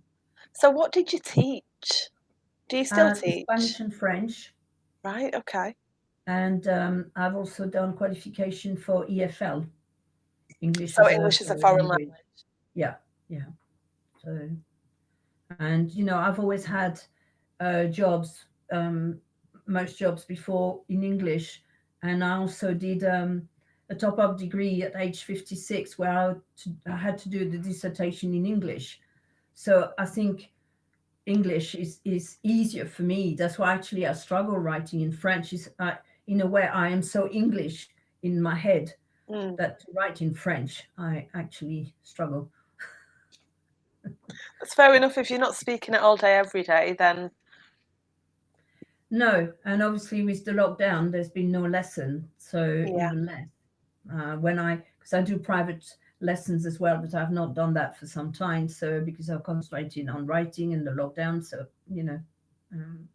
So, what did you teach? Do you still Spanish teach? and French. Right, okay. And I've also done qualification for EFL, English So, as a English is a foreign foreign language. language. Yeah, yeah. So, and I've always had jobs, most jobs before in English, and I also did a top-up degree at age 56 where I had to do the dissertation in English. So I think English is easier for me. That's why actually I struggle writing in French. Is in a way I am so English in my head Mm. that to write in French I actually struggle. That's fair enough. If you're not speaking it all day, every day, then No, and obviously with the lockdown, there's been no lesson, so yeah, even less. Because I do private lessons as well, but I've not done that for some time. So because I'm concentrating on writing in the lockdown, so um,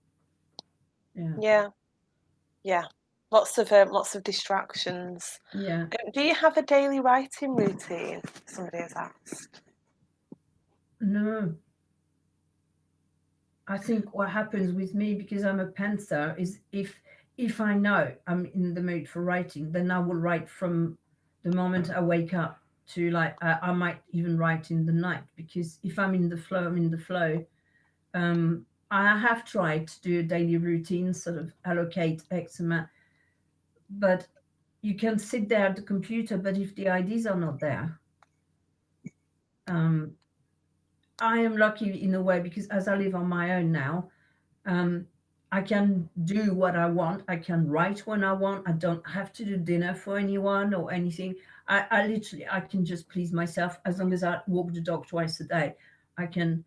yeah, yeah, yeah. Lots of distractions. yeah. Do you have a daily writing routine? Somebody has asked. No, I think what happens with me because I'm a pantser is if I know I'm in the mood for writing, then I will write from the moment I wake up to like I might even write in the night because if I'm in the flow, I'm in the flow. I have tried to do a daily routine, sort of allocate X amount, but you can sit there at the computer, but if the ideas are not there, um, I am lucky in a way because as I live on my own now, um, I can do what I want. I can write when I want. I don't have to do dinner for anyone or anything. I literally I can just please myself as long as I walk the dog twice a day. I can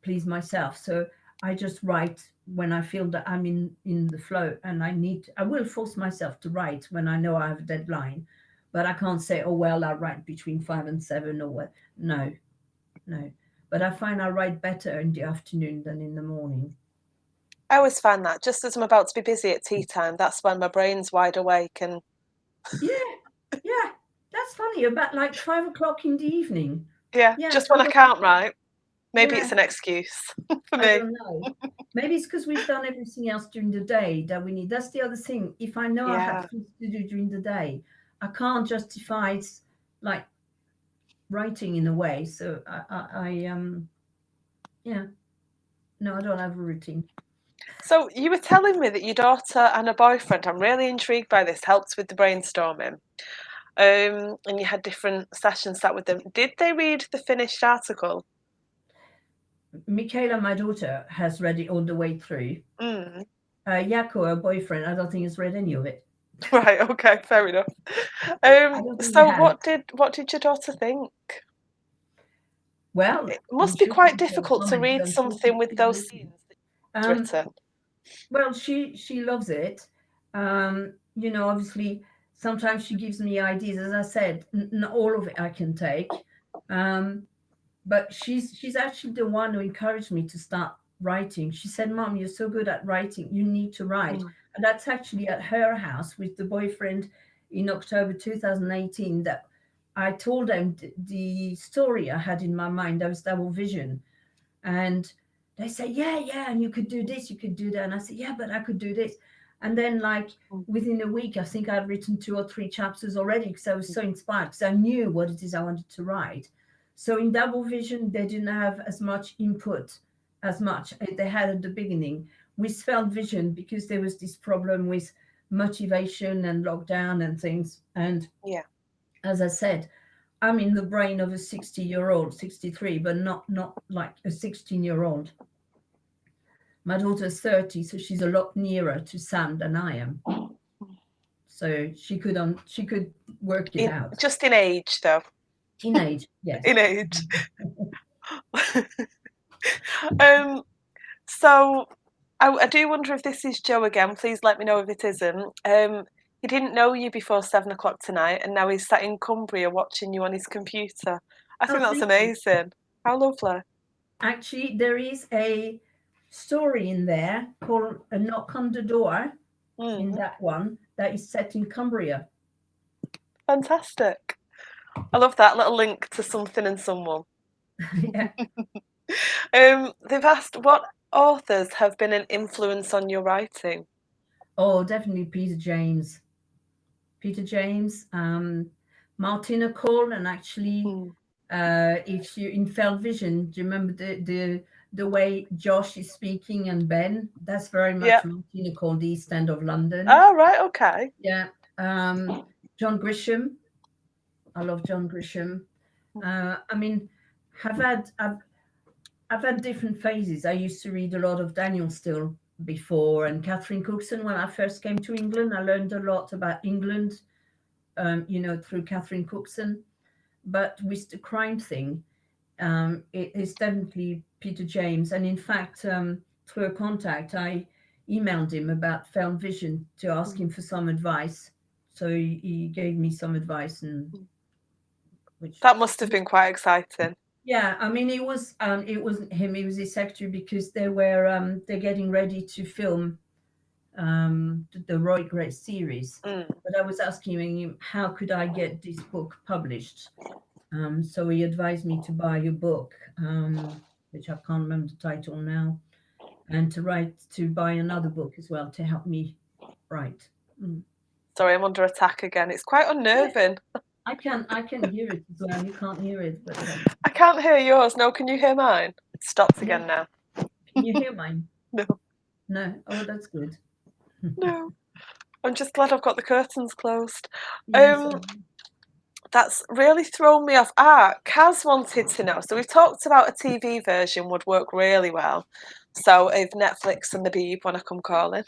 please myself. So I just write when I feel that I'm in the flow and I will force myself to write when I know I have a deadline. But I can't say, oh well, I write between 5 and 7 or what. No, no. But I find I write better in the afternoon than in the morning. I always find that just as I'm about to be busy at tea time, that's when my brain's wide awake and Yeah, yeah, that's funny. About like 5 o'clock in the evening. yeah, Yeah, just when I can't write. Maybe it's yeah. an excuse for I me. don't know. Maybe it's because we've done everything else during the day that we need. That's the other thing. If I know I have Yeah. things to do during the day, I can't justify like writing in a way. So yeah, no, I don't have a routine. So you were telling me that your daughter and a boyfriend, I'm really intrigued by this, helped with the brainstorming. And you had different sessions sat with them. Did they read the finished article? Michaela, my daughter, has read it all the way through. Mm. Yako, her boyfriend, I don't think has read any of it. Right, okay, fair enough. I don't think he So has. what did your daughter think? Well, It I'm must be sure she quite could have difficult to commented. read I'm sure something with she's those listening. scenes that you've Um, written. well, she loves it. Obviously, sometimes she gives me ideas. As I said, not all of it I can take. Um, but she's actually the one who encouraged me to start writing. She said, "Mom, you're so good at writing. You need to write." Mm. And that's actually at her house with the boyfriend in October 2018 that I told them the story I had in my mind. That was double vision, and they say, "Yeah, yeah, and you could do this, you could do that." And I said, "Yeah, but I could do this." And then, like, Mm. within a week, I think I'd written 2 or 3 chapters already because I was so inspired, because I knew what it is I wanted to write. So in double vision, they didn't have as much input as much as they had at the beginning. With felt vision, because there was this problem with motivation and lockdown and things. And Yeah. as I said, I'm in the brain of a 60-year-old, 63, but not like a 16-year-old. My daughter's 30, so she's a lot nearer to Sam than I am. So she could work it In out. just in age though. Teenage, yes. In age. um so I do wonder if this is Joe again. Please let me know if it isn't. He didn't know you before 7 o'clock tonight, and now he's sat in Cumbria watching you on his computer. I Oh, think that's thank you. amazing. How lovely. Actually, there is a story in there called A Knock on the Door, in Mm, that one, that is set in Cumbria. fantastic. I love that little link to something and someone. Yeah. They've asked what authors have been an influence on your writing. Oh, definitely Peter James. Peter James, Martina Cole, and actually, Mm, if you in Felt Vision, do you remember the way Josh is speaking and Ben? That's very yeah. much Martina Cole, the East End of London. Oh, right. Okay. Yeah. John Grisham. I love John Grisham. I mean, I've had I've, I've had different phases. I used to read a lot of Daniel Still before, and Catherine Cookson. When I first came to England, I learned a lot about England, through Catherine Cookson. But with the crime thing, it is definitely Peter James. And in fact, through a contact, I emailed him about Found Vision to ask him Mm, for some advice. So he gave me some advice, and mm. which, That must have been quite exciting. yeah, I mean, it wasn't him; it was his secretary, because they're getting ready to film the Roy Gray series. Mm. But I was asking him, how could I get this book published? So he advised me to buy a book, which I can't remember the title now, and to buy another book as well to help me write. Mm. Sorry, I'm under attack again. It's quite Yeah, unnerving. I can hear it as well. You can't hear it, but I can't hear yours. No, can you hear mine? It stopped yeah, again now. can you hear mine? No, No. Oh, that's good. no. I'm just glad I've got the curtains closed. Yes. Um, that's really thrown me off. Kaz wanted to know. So we've talked about a TV version would work really well. So if Netflix and the Beeb want to come calling,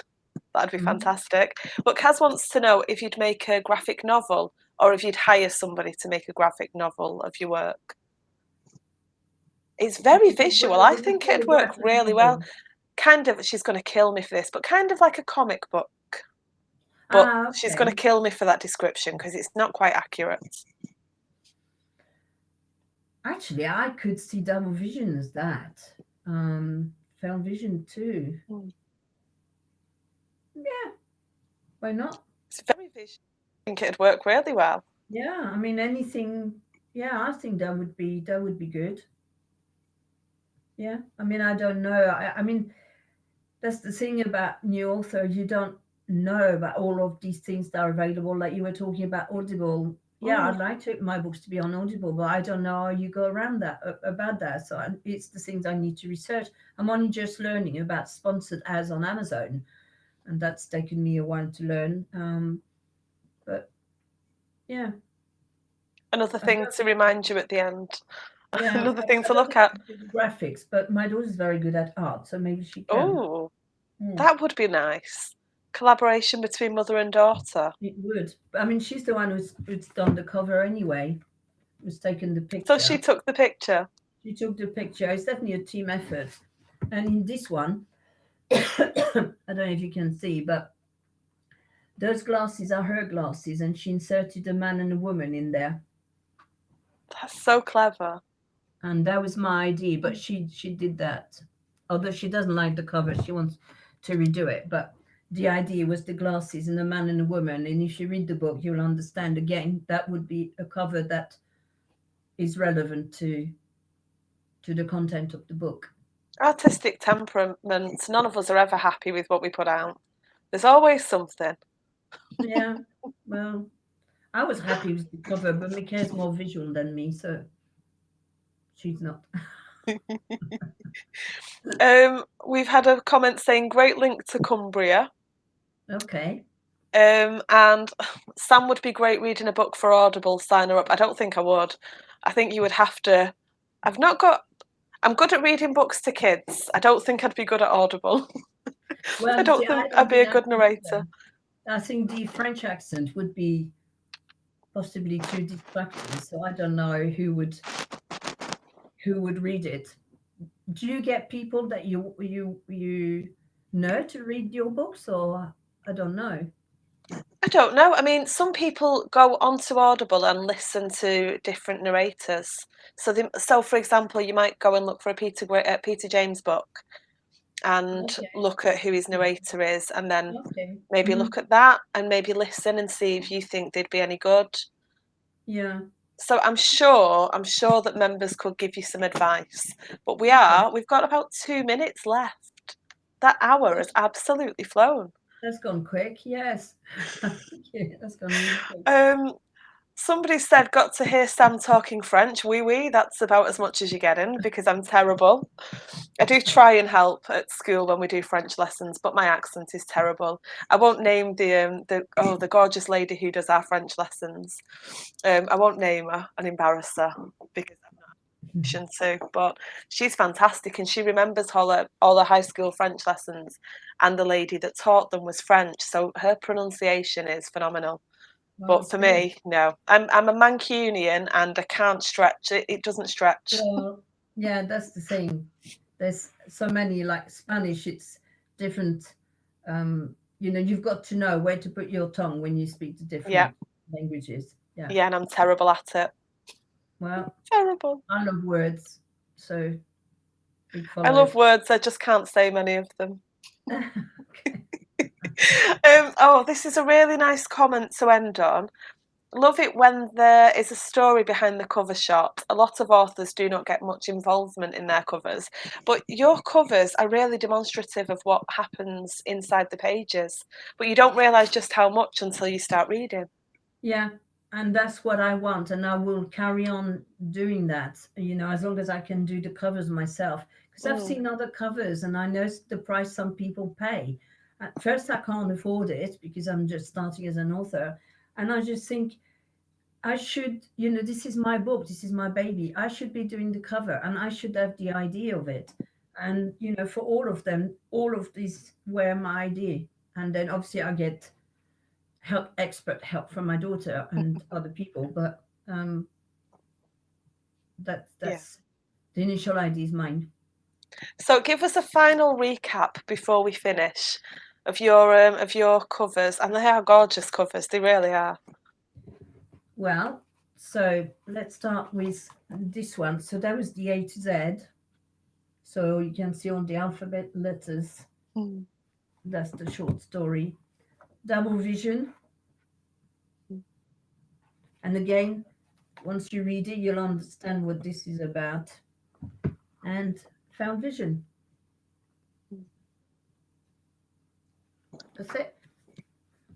that'd be Mhm. fantastic. But Kaz wants to know if you'd make a graphic novel or if you'd hire somebody to make a graphic novel of your work. It's very visual. I What do you think call a it'd work graphic really well. novel? Kind of, she's going to kill me for this, but kind of like a comic book. But Ah, she's going to okay. kill me for that description because it's not quite accurate. Actually, I could see double vision as that. Found vision too. Mm. Yeah, why not? It's very visual. I think it'd work really well. Yeah, I mean anything. Yeah, I think that would be good. Yeah, I mean I don't know. I mean that's the thing about new authors. You don't know about all of these things that are available. Like you were talking about Audible. Yeah, Mm. I'd like to my books to be on Audible, but I don't know how you go around that about that. So it's the things I need to research. I'm only just learning about sponsored ads on Amazon, and that's taken me a while to learn. But yeah, Another I've thing done. to remind you at the end. Yeah, Another thing I to don't look think I at. can do the graphics, but my daughter's very good at art, so maybe she can. Oh, Hmm, that would be nice. Collaboration between mother and daughter. it would. I mean, she's the one who's done the cover anyway, who's taken the So she picture. took the picture. She took the picture. It's definitely a team effort. And in this one, I don't know if you can see, but those glasses are her glasses, and she inserted a man and a woman in there. That's so clever. and that was my idea. But she did that, although she doesn't like the cover. She wants to redo it. But the idea was the glasses and a man and a woman. And if you read the book, you'll understand again that would be a cover that is relevant to the content of the book. Artistic temperaments. None of us are ever happy with what we put out. There's always something. Yeah. Well, I was happy with the cover, but Mika's more visual than me, so she's not. We've had a comment saying great link to Cumbria. Okay. And Sam would be great reading a book for Audible. Sign her up. I don't think I would. I think you would have to. I've not got. I'm good at reading books to kids. I don't think I'd be good at Audible. Well, I you see, don't I think don't I'd be think a I good could narrator. either. I think the French accent would be possibly too distracting, so I don't know who would read it. Do you get people that you know to read your books, or I don't know? I don't know. I mean, some people go onto Audible and listen to different narrators. So for example, you might go and look for a Peter James book and Okay. look at who his narrator is, and then Okay. maybe look at that and maybe listen and see if you think they'd be any good. Yeah. So I'm sure that members could give you some advice. But Okay. we've got about 2 minutes left. That hour has Gosh, absolutely flown. that's gone quick. Yes. Thank you. That's gone really quick. Um, Somebody said, got to hear Sam talking French. Oui, oui, that's about as much as you're getting because I'm terrible. I do try and help at school when we do French lessons, but my accent is terrible. I won't name the gorgeous lady who does our French lessons. I won't name her and embarrass her because I'm not in a position to. But she's fantastic and she remembers all her high school French lessons, and the lady that taught them was French, so her pronunciation is phenomenal. But Well, for good. me, no. I'm a Mancunian and I can't stretch it. It doesn't stretch. Well, yeah, that's the thing. There's so many like Spanish, it's different. You've got to know where to put your tongue when you speak to Yeah, different languages. Yeah. yeah, and I'm terrible at it. Well, Terrible. I love words, so it I love follows. words. I just can't say many of them. Okay. Oh, this is a really nice comment to end on. Love it when there is a story behind the cover shot. A lot of authors do not get much involvement in their covers, but your covers are really demonstrative of what happens inside the pages. But you don't realise just how much until you start reading. Yeah, and that's what I want, and I will carry on doing that, as long as I can do the covers myself. Because I've Mm, seen other covers and I know the price some people pay. At first, I can't afford it because I'm just starting as an author. And I just think I should, this is my book, this is my baby. I should be doing the cover and I should have the idea of it. And, for all of them, all of these were my idea. And then obviously I get expert help from my daughter and other people, but yeah. that's the initial idea is mine. So give us a final recap before we finish of your covers, and they are gorgeous covers. They really are. Well, so let's start with this one. So that was the A to Z. So you can see all the alphabet letters. Mm. That's the short story. Double vision. And again, once you read it, you'll understand what this is about. And found vision. That's it.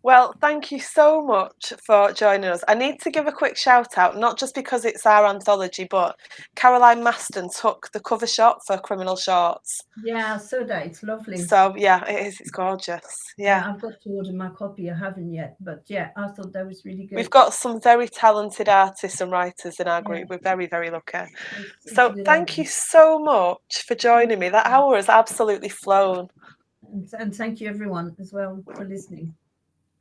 Well, thank you so much for joining us. I need to give a quick shout out, not just because it's our anthology, but Caroline Maston took the cover shot for Criminal Shorts. Yeah, so that it's lovely. So yeah, it is. It's gorgeous. Yeah, Yeah, I've got to order my copy. I haven't yet, but yeah, I thought that was really we've good. got some very talented artists and writers in our Yeah, group. We're very, very lucky. it's a So good thank idea. you so much for Thank joining me. That you. hour has absolutely flown. And thank you everyone as well for listening.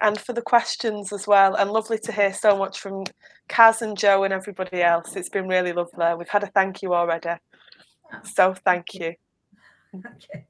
And for the questions as well. And lovely to hear so much from Kaz and Joe and everybody else. It's been really lovely. We've had a thank you already. Ah, So thank okay. you. Okay.